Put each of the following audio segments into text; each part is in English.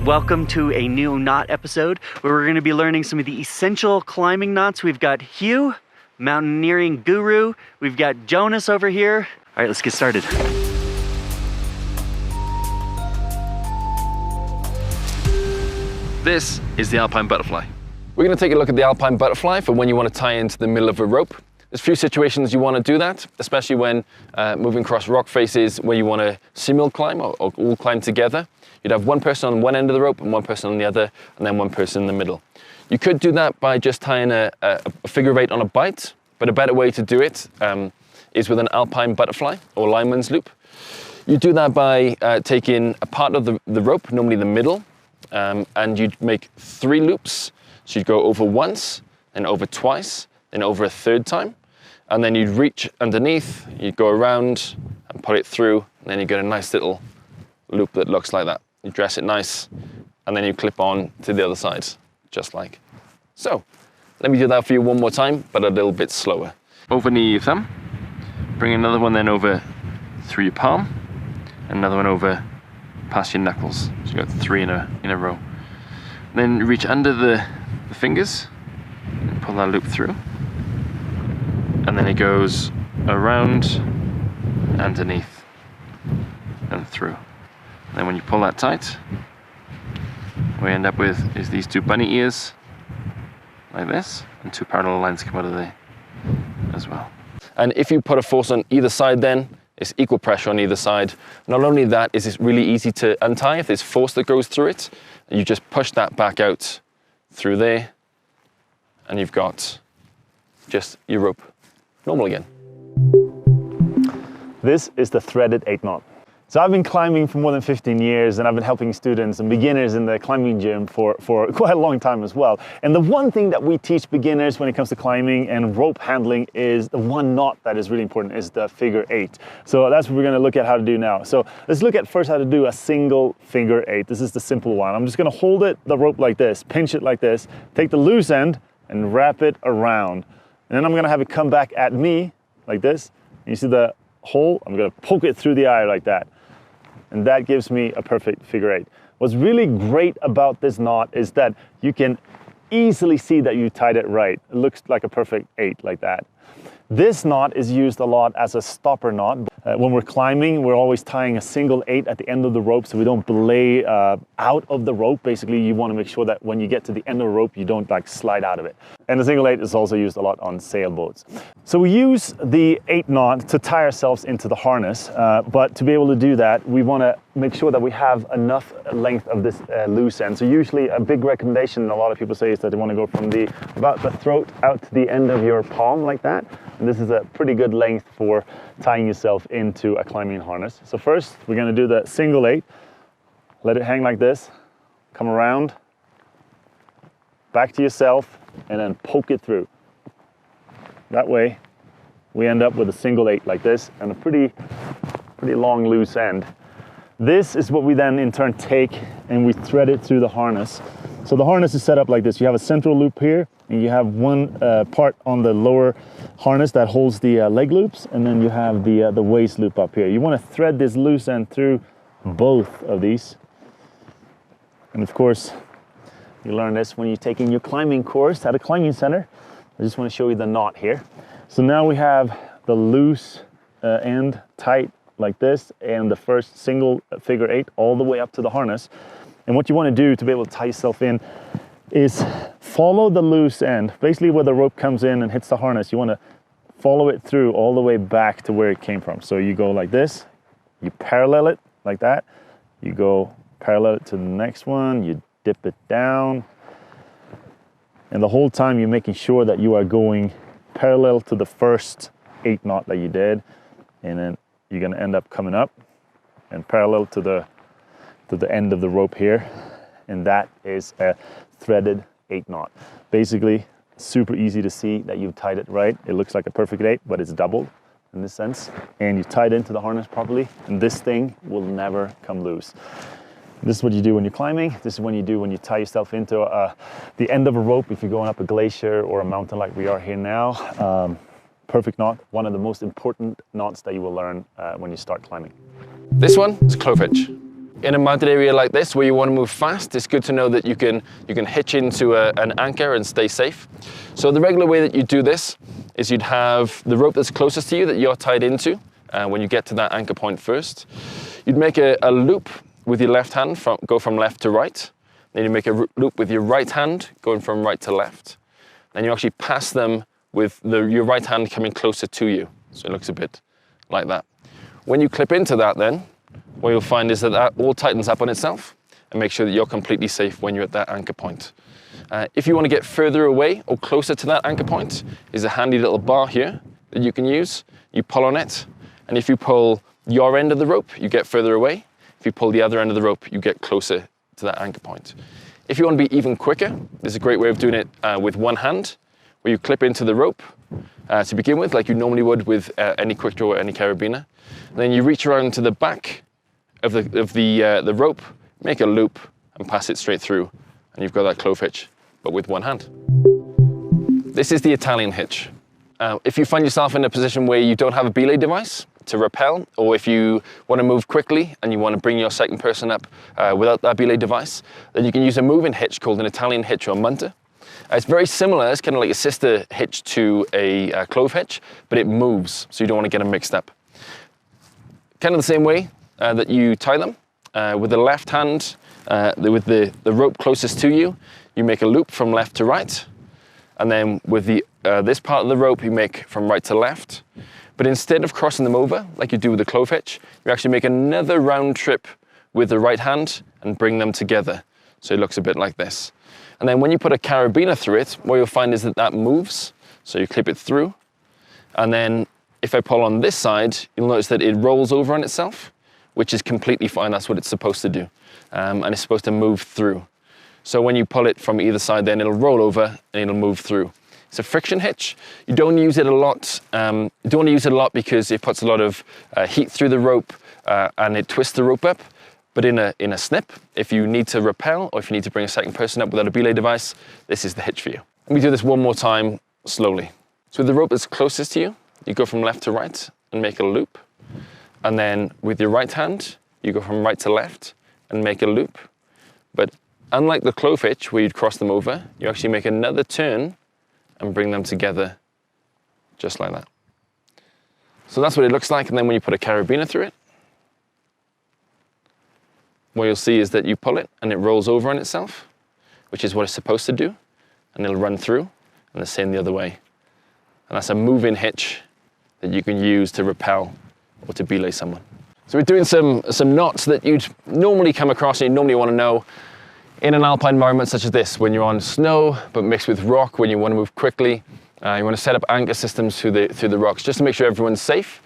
Welcome to a new knot episode where we're going to be learning some of the essential climbing knots. We've got Hugh, mountaineering guru. We've got Jonas over here. All right, let's get started. This is the alpine butterfly. We're going to take a look at the alpine butterfly for when you want to tie into the middle of a rope. There's a few situations you want to do that, especially when moving across rock faces where you want to simul climb or all climb together. You'd have one person on one end of the rope and one person on the other, and then one person in the middle. You could do that by just tying a figure eight on a bight, but a better way to do it is with an alpine butterfly or lineman's loop. You do that by taking a part of the rope, normally the middle, and you'd make 3 loops. So you'd go over once, then over twice, then over a third time, and then you'd reach underneath, you'd go around and put it through, and then you get a nice little loop that looks like that. You dress it nice, and then you clip on to the other side, just like so. Let me do that for you one more time, but a little bit slower. Over near your thumb, bring another one then over through your palm, another one over past your knuckles. So you've got 3 in a row. Then reach under the fingers, and pull that loop through. And then it goes around, underneath, and through. And then when you pull that tight, what we end up with is these 2 bunny ears, like this, and 2 parallel lines come out of there as well. And if you put a force on either side then, it's equal pressure on either side. Not only that, is it's really easy to untie if there's force that goes through it. You just push that back out through there, and you've got just your rope normal again. This is the threaded 8 knot. So I've been climbing for more than 15 years, and I've been helping students and beginners in the climbing gym for quite a long time as well. And the one thing that we teach beginners when it comes to climbing and rope handling is the one knot that is really important, is the figure 8. So that's what we're going to look at how to do now. So let's look at first how to do a single figure 8. This is the simple one. I'm just going to hold the rope like this, pinch it like this, take the loose end and wrap it around. And then I'm going to have it come back at me like this. And you see the hole? I'm going to poke it through the eye like that. And that gives me a perfect figure 8. What's really great about this knot is that you can easily see that you tied it right. It looks like a perfect 8 like that. This knot is used a lot as a stopper knot. When we're climbing, we're always tying a single 8 at the end of the rope so we don't belay out of the rope. Basically, you want to make sure that when you get to the end of the rope, you don't like slide out of it. And the single 8 is also used a lot on sailboats. So we use the 8 knot to tie ourselves into the harness, but to be able to do that, we want to make sure that we have enough length of this loose end. So usually a big recommendation, a lot of people say, is that they want to go from about the throat out to the end of your palm like that. And this is a pretty good length for tying yourself into a climbing harness. So first, we're going to do the single 8. Let it hang like this. Come around, back to yourself, and then poke it through. That way, we end up with a single 8 like this and a pretty long loose end. This is what we then in turn take and we thread it through the harness. So the harness is set up like this. You have a central loop here, and you have one part on the lower harness that holds the leg loops, and then you have the waist loop up here. You want to thread this loose end through both of these. And of course, you learn this when you're taking your climbing course at a climbing center. I just want to show you the knot here. So now we have the loose end tight like this, and the first single figure 8 all the way up to the harness. And what you want to do to be able to tie yourself in is follow the loose end. Basically where the rope comes in and hits the harness, you want to follow it through all the way back to where it came from. So you go like this, you parallel it like that, you go parallel it to the next one, you dip it down, and the whole time you're making sure that you are going parallel to the first 8 knot that you did, and then you're going to end up coming up and parallel to the end of the rope here, and that is a threaded 8 knot. Basically, super easy to see that you've tied it right. It looks like a perfect 8, but it's doubled in this sense, and you tied into the harness properly, and this thing will never come loose. This is what you do when you're climbing. This is what you do when you tie yourself into the end of a rope if you're going up a glacier or a mountain like we are here now. Perfect knot, one of the most important knots that you will learn when you start climbing. This one is clove hitch. In a mounted area like this where you want to move fast, it's good to know that you can hitch into an anchor and stay safe. So the regular way that you do this is you'd have the rope that's closest to you that you're tied into when you get to that anchor point first. You'd make a loop with your left hand, go from left to right. Then you make a loop with your right hand, going from right to left. Then you actually pass them with your right hand coming closer to you. So it looks a bit like that. When you clip into that then, what you'll find is that that all tightens up on itself and make sure that you're completely safe when you're at that anchor point. If you want to get further away or closer to that anchor point, is a handy little bar here that you can use. You pull on it, and if you pull your end of the rope, you get further away. If you pull the other end of the rope, you get closer to that anchor point. If you want to be even quicker, there's a great way of doing it with one hand, where you clip into the rope to begin with, like you normally would with any quick draw or any carabiner. And then you reach around to the back of the rope, make a loop, and pass it straight through, and you've got that clove hitch, but with one hand. This is the Italian hitch. If you find yourself in a position where you don't have a belay device to rappel, or if you want to move quickly and you want to bring your second person up without that belay device, then you can use a moving hitch called an Italian hitch or munter. It's very similar, it's kind of like a sister hitch to a clove hitch, but it moves, so you don't want to get them mixed up. Kind of the same way that you tie them. With the left hand, with the rope closest to you, you make a loop from left to right. And then with this part of the rope, you make from right to left. But instead of crossing them over, like you do with the clove hitch, you actually make another round trip with the right hand and bring them together. So it looks a bit like this. And then when you put a carabiner through it, what you'll find is that that moves. So you clip it through. And then if I pull on this side, you'll notice that it rolls over on itself, which is completely fine. That's what it's supposed to do. And it's supposed to move through. So when you pull it from either side, then it'll roll over and it'll move through. It's a friction hitch. You don't use it a lot. You don't want to use it a lot because it puts a lot of heat through the rope and it twists the rope up. But in a snip, if you need to rappel or if you need to bring a second person up without a belay device, this is the hitch for you. Let me do this one more time slowly. So with the rope that's closest to you, you go from left to right and make a loop. And then with your right hand, you go from right to left and make a loop. But unlike the clove hitch where you'd cross them over, you actually make another turn and bring them together just like that. So that's what it looks like. And then when you put a carabiner through it, what you'll see is that you pull it and it rolls over on itself, which is what it's supposed to do. And it'll run through, and the same the other way. And that's a move-in hitch that you can use to rappel or to belay someone. So we're doing some knots that you'd normally come across and you normally want to know in an alpine environment such as this, when you're on snow, but mixed with rock, when you want to move quickly. You want to set up anchor systems through the rocks just to make sure everyone's safe.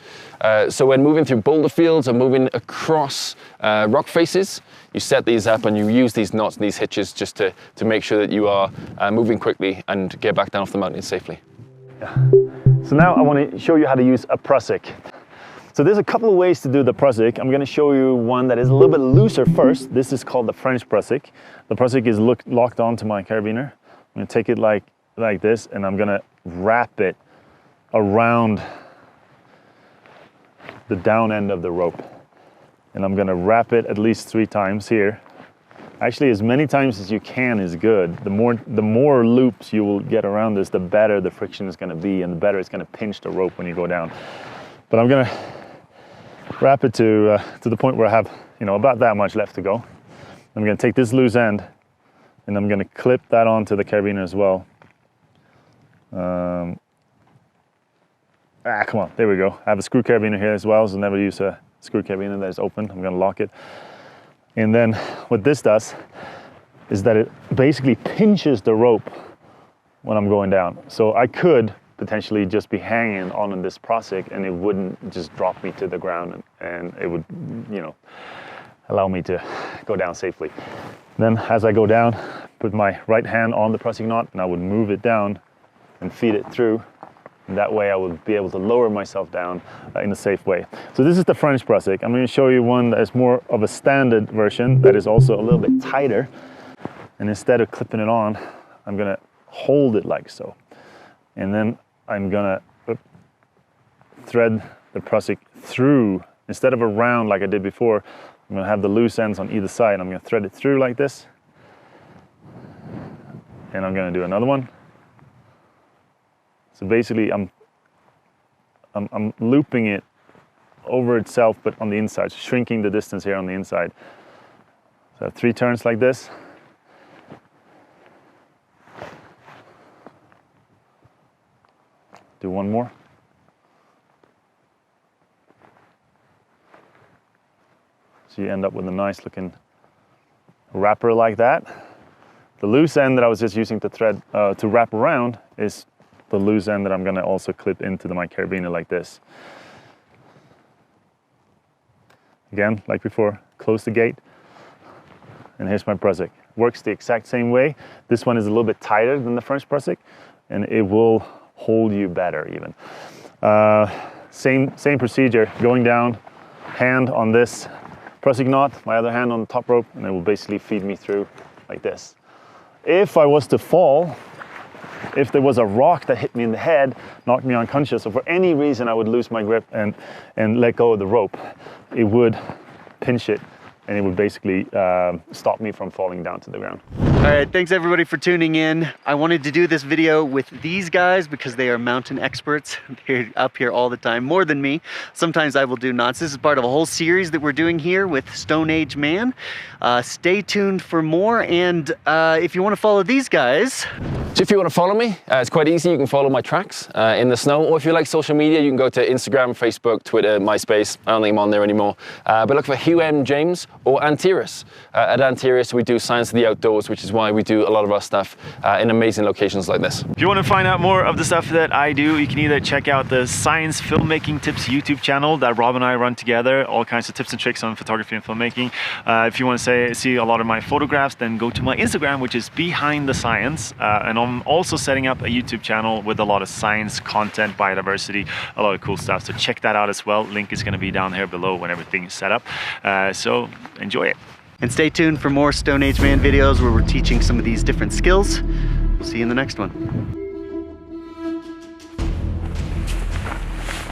So when moving through boulder fields or moving across rock faces, you set these up and you use these knots and these hitches just to make sure that you are moving quickly and get back down off the mountain safely. Yeah. So now I want to show you how to use a prusik. So there's a couple of ways to do the prusik. I'm going to show you one that is a little bit looser first. This is called the French prusik. The prusik is locked onto my carabiner. I'm going to take it like this, and I'm going to wrap it around the down end of the rope. And I'm going to wrap it at least 3 times here. Actually, as many times as you can is good. The more loops you will get around this, the better the friction is going to be, and the better it's going to pinch the rope when you go down. But I'm going to wrap it to the point where I have, about that much left to go. I'm going to take this loose end, and I'm going to clip that onto the carabiner as well. Come on, there we go. I have a screw carabiner here as well, so never use a screw carabiner that is open. I'm going to lock it. And then what this does is that it basically pinches the rope when I'm going down. So I could potentially just be hanging on this prusik and it wouldn't just drop me to the ground, and it would, allow me to go down safely. Then as I go down, put my right hand on the prusik knot and I would move it down and feed it through. And that way I would be able to lower myself down in a safe way. So this is the French prusik. I'm going to show you one that is more of a standard version that is also a little bit tighter. And instead of clipping it on, I'm going to hold it like so. And then I'm going to thread the prusik through. Instead of around like I did before, I'm gonna have the loose ends on either side. I'm gonna thread it through like this. And I'm gonna do another one. So basically I'm looping it over itself, but on the inside, so shrinking the distance here on the inside. So I have 3 turns like this. Do one more. So you end up with a nice looking wrapper like that. The loose end that I was just using to thread, to wrap around is the loose end that I'm gonna also clip into my carabiner like this. Again, like before, close the gate, and here's my prusik. Works the exact same way. This one is a little bit tighter than the French prusik, and it will hold you better even. Same procedure, going down, hand on this prusik knot, my other hand on the top rope, and it will basically feed me through like this. If I was to fall, if there was a rock that hit me in the head, knocked me unconscious, or for any reason I would lose my grip and let go of the rope, it would pinch it, and it would basically stop me from falling down to the ground. All right, thanks everybody for tuning in. I wanted to do this video with these guys because they are mountain experts. They're up here all the time, more than me. Sometimes I will do knots. This is part of a whole series that we're doing here with Stone Age Man. Stay tuned for more, and if you want to follow these guys. So if you want to follow me, it's quite easy. You can follow my tracks in the snow, or if you like social media, you can go to Instagram, Facebook, Twitter, MySpace. I don't think I'm on there anymore. But look for Hugh M. James or Antiris. At Antiris, we do science of the outdoors, which is why we do a lot of our stuff in amazing locations like this. If you want to find out more of the stuff that I do, you can either check out the Science Filmmaking Tips YouTube channel that Rob and I run together, all kinds of tips and tricks on photography and filmmaking. If you want to see a lot of my photographs, then go to my Instagram, which is Behind the Science. And I'm also setting up a YouTube channel with a lot of science content, biodiversity, a lot of cool stuff. So check that out as well. Link is going to be down here below when everything is set up. So enjoy it. And stay tuned for more Stone Age Man videos where we're teaching some of these different skills. We'll see you in the next one.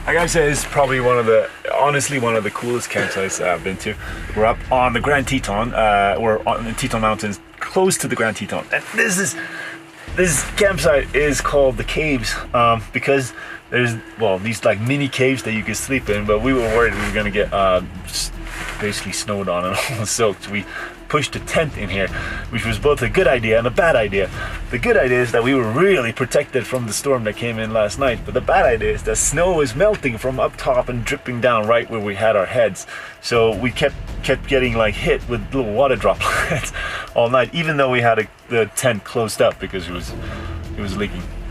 I gotta say, this is probably honestly one of the coolest campsites I've been to. We're up on the Grand Teton, we're on the Teton Mountains, close to the Grand Teton. And this campsite is called the Caves because there's, well, these like mini caves that you can sleep in, but we were worried we were gonna get basically snowed on and all soaked. We pushed a tent in here, which was both a good idea and a bad idea. The good idea is that we were really protected from the storm that came in last night, but the bad idea is that snow was melting from up top and dripping down right where we had our heads. So we kept getting like hit with little water droplets all night, even though we had the tent closed up because it was leaking.